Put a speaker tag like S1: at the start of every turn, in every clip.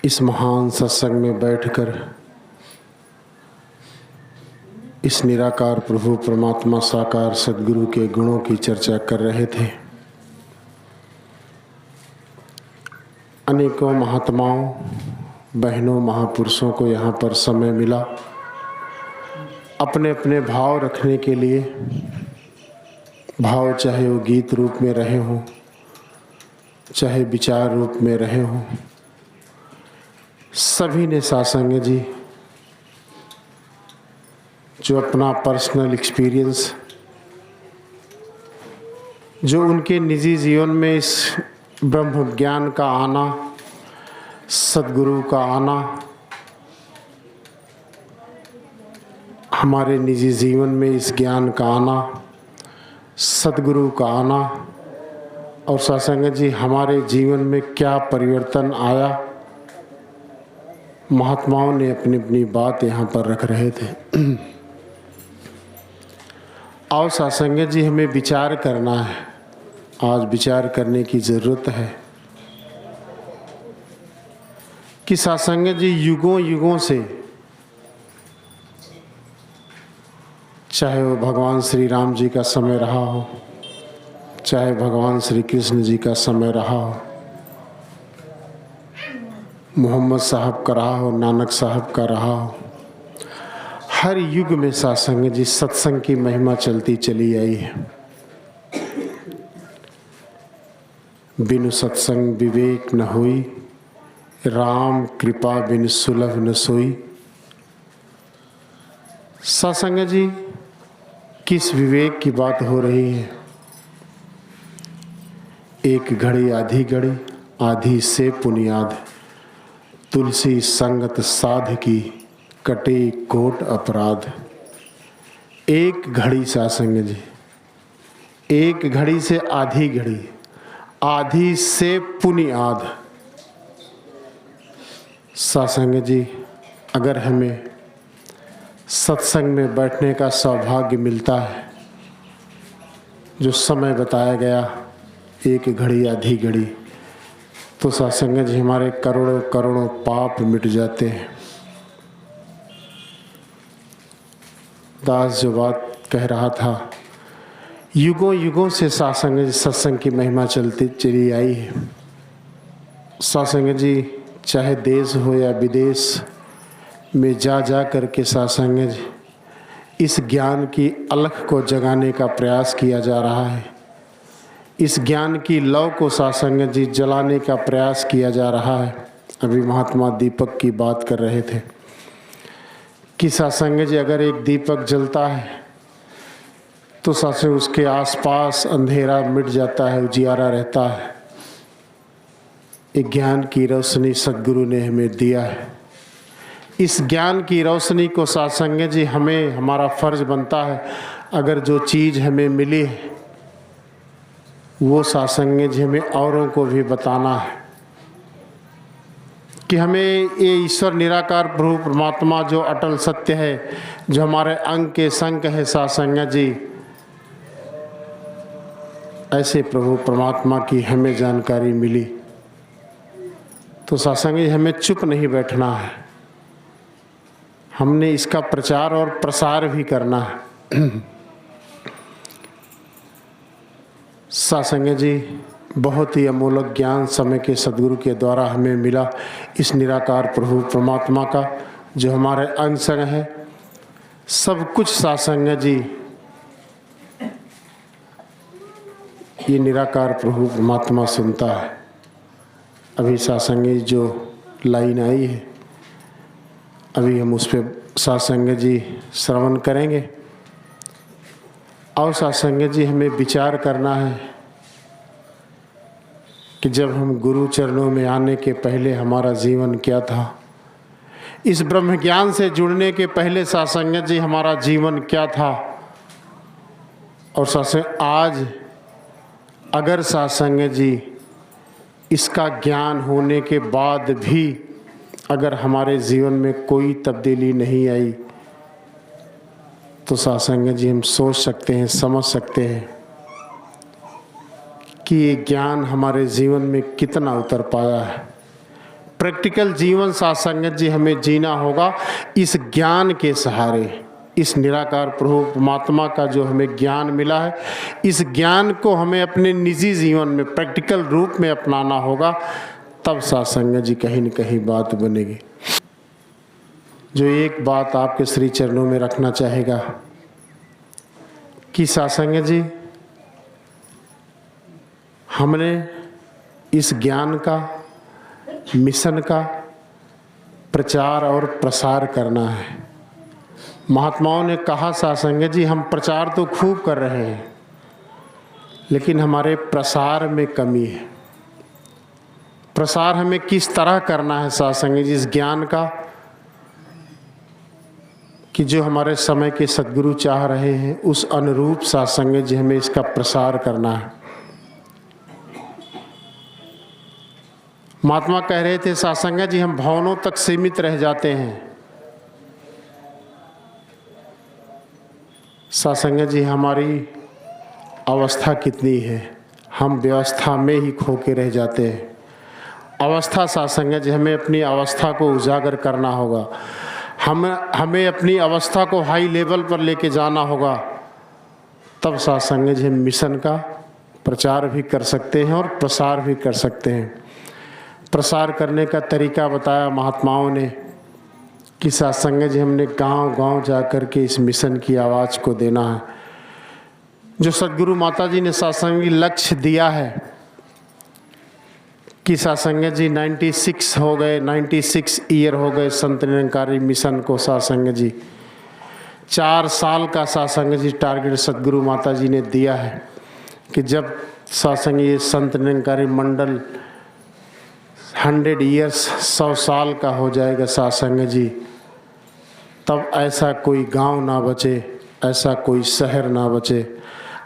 S1: इस महान सत्संग में बैठकर इस निराकार प्रभु परमात्मा साकार सद्गुरु के गुणों की चर्चा कर रहे थे। अनेकों महात्माओं, बहनों, महापुरुषों को यहाँ पर समय मिला अपने अपने भाव रखने के लिए। भाव चाहे वो गीत रूप में रहे हों, चाहे विचार रूप में रहे हों, सभी ने सत्संग जी जो अपना पर्सनल एक्सपीरियंस, जो उनके निजी जीवन में इस ब्रह्म ज्ञान का आना, सद्गुरु का आना, हमारे निजी जीवन में इस ज्ञान का आना, सद्गुरु का आना और सत्संग जी हमारे जीवन में क्या परिवर्तन आया, महात्माओं ने अपनी अपनी बात यहाँ पर रख रहे थे। और सत्संग जी हमें विचार करना है, आज विचार करने की ज़रूरत है कि सत्संग जी युगों युगों से, चाहे वो भगवान श्री राम जी का समय रहा हो, चाहे भगवान श्री कृष्ण जी का समय रहा हो, मोहम्मद साहब का रहा हो, नानक साहब का रहा हो, हर युग में सत्संग जी सत्संग की महिमा चलती चली आई है। बिनु सत्संग विवेक न होई, राम कृपा बिनु सुलभ न सोई। सत्संग जी किस विवेक की बात हो रही है? एक घड़ी आधी घड़ी, आधी से पुनियाद, तुलसी संगत साध की, कटे कोट अपराध। एक घड़ी सत्संग जी, एक घड़ी से आधी घड़ी, आधी से पुनियाद। सत्संग जी अगर हमें सत्संग में बैठने का सौभाग्य मिलता है, जो समय बताया गया एक घड़ी आधी घड़ी, तो सत्संग जी हमारे करोड़ों करोड़ों पाप मिट जाते हैं। दास जो बात कह रहा था, युगों युगों से सत्संग की महिमा चलती चली आई है। सत्संग जी चाहे देश हो या विदेश में जा जा करके सत्संग जी इस ज्ञान की अलख को जगाने का प्रयास किया जा रहा है। इस ज्ञान की लौ को सत्संग जी जलाने का प्रयास किया जा रहा है। अभी महात्मा दीपक की बात कर रहे थे कि सत्संग जी अगर एक दीपक जलता है तो सत्संग उसके आसपास अंधेरा मिट जाता है, उजियारा रहता है। एक ज्ञान की रोशनी सद्गुरु ने हमें दिया है। इस ज्ञान की रोशनी को सत्संग जी हमें, हमारा फर्ज बनता है, अगर जो चीज़ हमें मिली है वो सत्संग जी हमें औरों को भी बताना है कि हमें ये ईश्वर निराकार प्रभु परमात्मा जो अटल सत्य है, जो हमारे अंग के संग है सत्संग जी, ऐसे प्रभु परमात्मा की हमें जानकारी मिली तो सत्संग जी हमें चुप नहीं बैठना है, हमने इसका प्रचार और प्रसार भी करना है। सत्संग जी बहुत ही अमूलक ज्ञान समय के सद्गुरु के द्वारा हमें मिला, इस निराकार प्रभु परमात्मा का जो हमारे अंग संग है। सब कुछ सत्संग जी ये निराकार प्रभु परमात्मा सुनता है। अभी सत्संग जी जो लाइन आई है, अभी हम उस पर सत्संग जी श्रवण करेंगे। और सत्संग जी हमें विचार करना है कि जब हम गुरु चरणों में आने के पहले हमारा जीवन क्या था, इस ब्रह्म ज्ञान से जुड़ने के पहले सत्संग जी हमारा जीवन क्या था, और सत्संग आज अगर सत्संग जी इसका ज्ञान होने के बाद भी अगर हमारे जीवन में कोई तब्दीली नहीं आई तो सत्संग जी हम सोच सकते हैं, समझ सकते हैं कि ये ज्ञान हमारे जीवन में कितना उतर पाया है, प्रैक्टिकल जीवन साथ संगत जी हमें जीना होगा इस ज्ञान के सहारे। इस निराकार प्रभु परमात्मा का जो हमें ज्ञान मिला है, इस ज्ञान को हमें अपने निजी जीवन में प्रैक्टिकल रूप में अपनाना होगा, तब साथ संगत जी कहीं न कहीं बात बनेगी। जो एक बात आपके श्री चरणों में रखना चाहेगा कि साथ संगत जी हमने इस ज्ञान का, मिशन का प्रचार और प्रसार करना है। महात्माओं ने कहा साथ संगत जी हम प्रचार तो खूब कर रहे हैं, लेकिन हमारे प्रसार में कमी है। प्रसार हमें किस तरह करना है साथ संगत जी इस ज्ञान का, कि जो हमारे समय के सद्गुरु चाह रहे हैं उस अनुरूप साथ संगत जी हमें इसका प्रसार करना है। महात्मा कह रहे थे साथ संगत जी हम भवनों तक सीमित रह जाते हैं। साथ संगत जी हमारी अवस्था कितनी है, हम व्यवस्था में ही खो के रह जाते हैं। अवस्था साथ संगत जी हमें अपनी अवस्था को उजागर करना होगा, हमें अपनी अवस्था को हाई लेवल पर लेके जाना होगा, तब साथ संगत जी हम मिशन का प्रचार भी कर सकते हैं और प्रसार भी कर सकते हैं। प्रसार करने का तरीका बताया महात्माओं ने कि साथ संगत जी हमने गांव-गांव जा कर के इस मिशन की आवाज़ को देना है। जो सद्गुरु माता जी ने साथ संगत जी लक्ष्य दिया है कि साथ संगत जी 96 हो गए, 96 ईयर हो गए संत निरंकारी मिशन को। साथ संगत जी 4 साल का साथ संगत जी टारगेट सद्गुरु माता जी ने दिया है कि जब साथ संगत जी संत निरंकारी मंडल 100 ईयर्स 100 साल का हो जाएगा साथ संगत जी, तब ऐसा कोई गांव ना बचे, ऐसा कोई शहर ना बचे,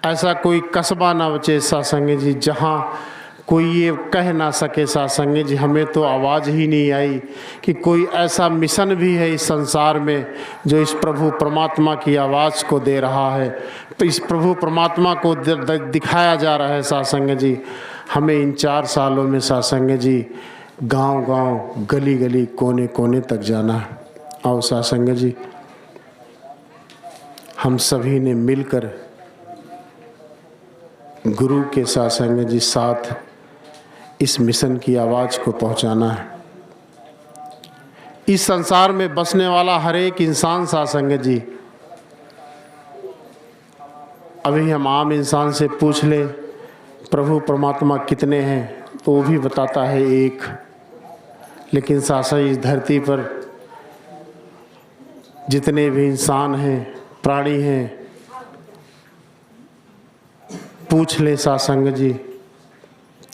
S1: ऐसा कोई कस्बा ना बचे साथ संगत जी जहां कोई ये कह ना सके साथ संगत जी हमें तो आवाज़ ही नहीं आई कि कोई ऐसा मिशन भी है इस संसार में जो इस प्रभु परमात्मा की आवाज़ को दे रहा है, तो इस प्रभु परमात्मा को दिखाया जा रहा है। साथ संगत जी हमें इन 4 सालों में साथ संगत जी गांव-गांव, गली-गली, कोने-कोने तक जाना है। आओ साथ संगत जी हम सभी ने मिलकर गुरु के साथ संगत जी साथ इस मिशन की आवाज़ को पहुंचाना है। इस संसार में बसने वाला हर एक इंसान साथ संगत जी, अभी हम आम इंसान से पूछ ले प्रभु परमात्मा कितने हैं तो वो भी बताता है एक, लेकिन साथ साथ इस धरती पर जितने भी इंसान हैं, प्राणी हैं, पूछ ले साथ संगत जी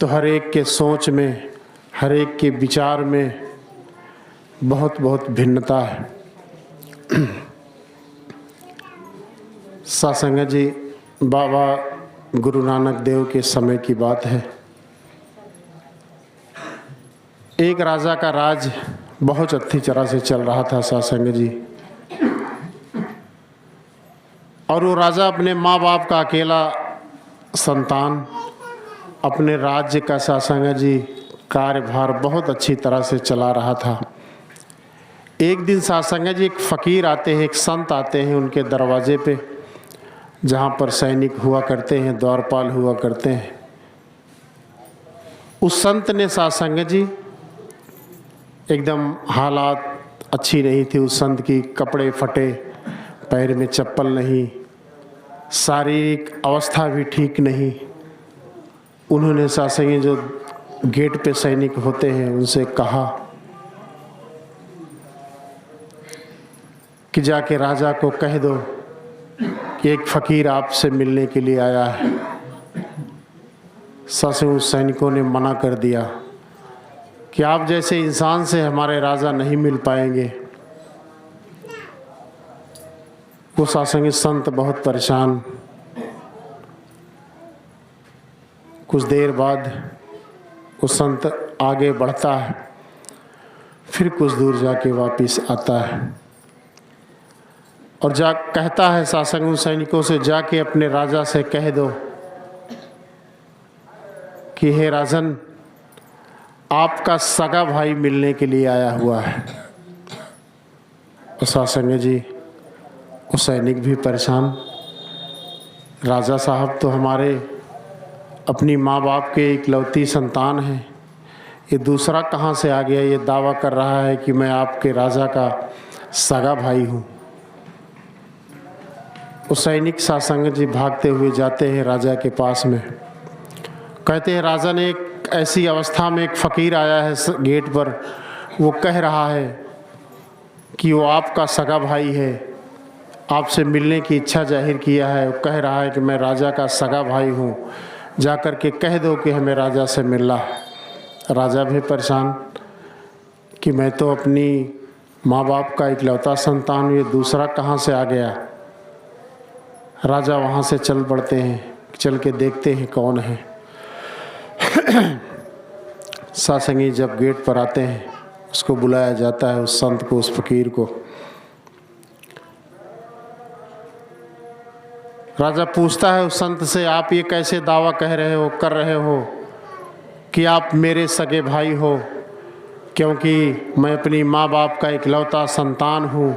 S1: तो हर एक के सोच में, हर एक के विचार में बहुत बहुत भिन्नता है। साथ संगत जी बाबा गुरु नानक देव के समय की बात है। एक राजा का राज बहुत अच्छी तरह से चल रहा था साथ संगत जी, और वो राजा अपने माँ बाप का अकेला संतान, अपने राज्य का साथ संगत जी कार्यभार बहुत अच्छी तरह से चला रहा था। एक दिन साथ संगत जी एक फ़कीर आते हैं, एक संत आते हैं उनके दरवाजे पे, जहाँ पर सैनिक हुआ करते हैं, द्वारपाल हुआ करते हैं। उस संत ने साथ संगत जी एकदम हालात अच्छी नहीं थी उस संत की, कपड़े फटे, पैर में चप्पल नहीं, शारीरिक अवस्था भी ठीक नहीं। उन्होंने साथ संगत जो गेट पे सैनिक होते हैं उनसे कहा कि जाके राजा को कह दो कि एक फ़कीर आपसे मिलने के लिए आया है। साथ उस सैनिकों ने मना कर दिया कि आप जैसे इंसान से हमारे राजा नहीं मिल पाएंगे। वो साथ संगत संत बहुत परेशान। कुछ देर बाद वो संत आगे बढ़ता है, फिर कुछ दूर जाके वापस आता है और कहता है साथ संगत उन सैनिकों से, जाके अपने राजा से कह दो कि हे राजन, आपका सगा भाई मिलने के लिए आया हुआ है। और सासंग जी, वो सैनिक भी परेशान। राजा साहब तो हमारे अपनी माँ बाप के इकलौती संतान हैं, ये दूसरा कहाँ से आ गया, ये दावा कर रहा है कि मैं आपके राजा का सगा भाई हूँ। वो सैनिक सासंग जी भागते हुए जाते हैं राजा के पास में। कहते हैं राजा ने एक ऐसी अवस्था में एक फ़कीर आया है गेट पर, वो कह रहा है कि वो आपका सगा भाई है, आपसे मिलने की इच्छा जाहिर किया है। वो कह रहा है कि मैं राजा का सगा भाई हूँ, जा कर के कह दो कि हमें राजा से मिलना। राजा भी परेशान कि मैं तो अपनी माँ बाप का इकलौता संतान हूँ, ये दूसरा कहाँ से आ गया। राजा वहाँ से चल पड़ते हैं, चल के देखते हैं कौन है। सासंगी जब गेट पर आते हैं, उसको बुलाया जाता है, उस संत को, उस फकीर को। राजा पूछता है उस संत से, आप ये कैसे दावा कर रहे हो कि आप मेरे सगे भाई हो, क्योंकि मैं अपनी माँ बाप का इकलौता संतान हूँ,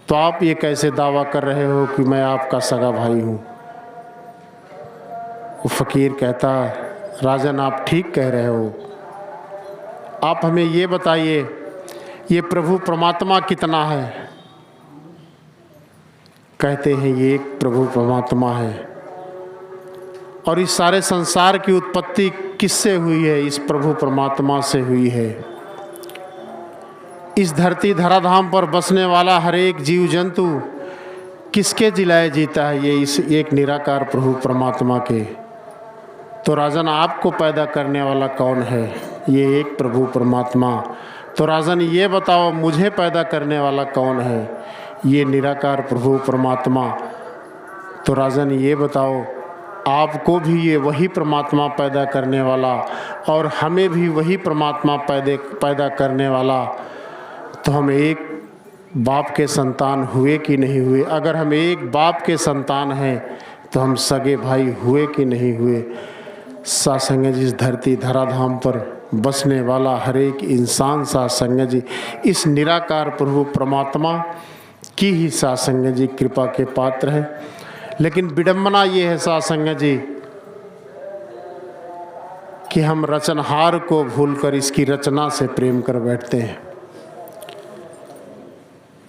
S1: तो आप ये कैसे दावा कर रहे हो कि मैं आपका सगा भाई हूँ। वो फकीर कहता, राजन आप ठीक कह रहे हो, आप हमें ये बताइए ये प्रभु परमात्मा कितना है। कहते हैं ये एक प्रभु परमात्मा है, और इस सारे संसार की उत्पत्ति किससे हुई है, इस प्रभु परमात्मा से हुई है। इस धरती धराधाम पर बसने वाला हर एक जीव जंतु किसके जिलाए जीता है, ये इस एक निराकार प्रभु परमात्मा के। तो राजन आपको पैदा करने वाला कौन है, ये एक प्रभु परमात्मा। तो राजन ये बताओ मुझे पैदा करने वाला कौन है, ये निराकार प्रभु परमात्मा। तो राजन ये बताओ आपको भी ये वही परमात्मा पैदा करने वाला, और हमें भी वही परमात्मा पैदा करने वाला, तो हम एक बाप के संतान हुए कि नहीं हुए। अगर हम एक बाप के संतान हैं तो हम सगे भाई हुए कि नहीं हुए। सासंग जी, इस धरती धराधाम पर बसने वाला हर एक इंसान सासंग जी इस निराकार प्रभु परमात्मा की ही सासंग जी कृपा के पात्र है। लेकिन विडंबना ये है सासंग जी कि हम रचनहार को भूलकर इसकी रचना से प्रेम कर बैठते हैं।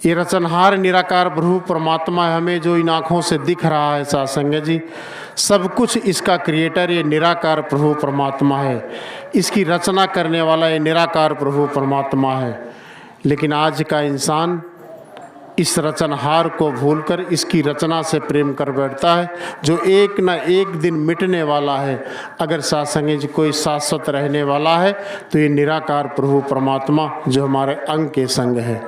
S1: ये रचनहार निराकार प्रभु परमात्मा हमें जो इन आँखों से दिख रहा है सासंग जी, सब कुछ इसका क्रिएटर ये निराकार प्रभु परमात्मा है, इसकी रचना करने वाला ये निराकार प्रभु परमात्मा है। लेकिन आज का इंसान इस रचनहार को भूलकर इसकी रचना से प्रेम कर बैठता है, जो एक न एक दिन मिटने वाला है। अगर सासंग जी कोई शाश्वत रहने वाला है तो ये निराकार प्रभु परमात्मा जो हमारे अंग के संग है।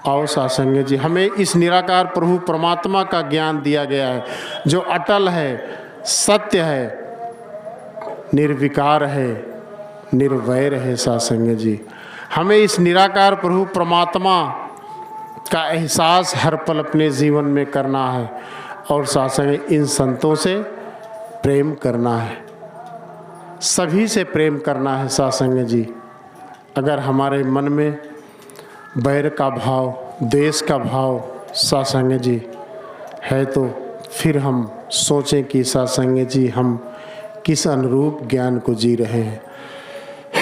S1: आओ सासंग जी, हमें इस निराकार प्रभु परमात्मा का ज्ञान दिया गया है, जो अटल है, सत्य है, निर्विकार है, निर्वैर है। सासंग जी, हमें इस निराकार प्रभु परमात्मा का एहसास हर पल अपने जीवन में करना है, और सासंग इन संतों से प्रेम करना है, सभी से प्रेम करना है। सासंग जी, अगर हमारे मन में बैर का भाव, द्वेष का भाव सासंग जी है, तो फिर हम सोचें कि सासंग जी हम किस अनुरूप ज्ञान को जी रहे हैं।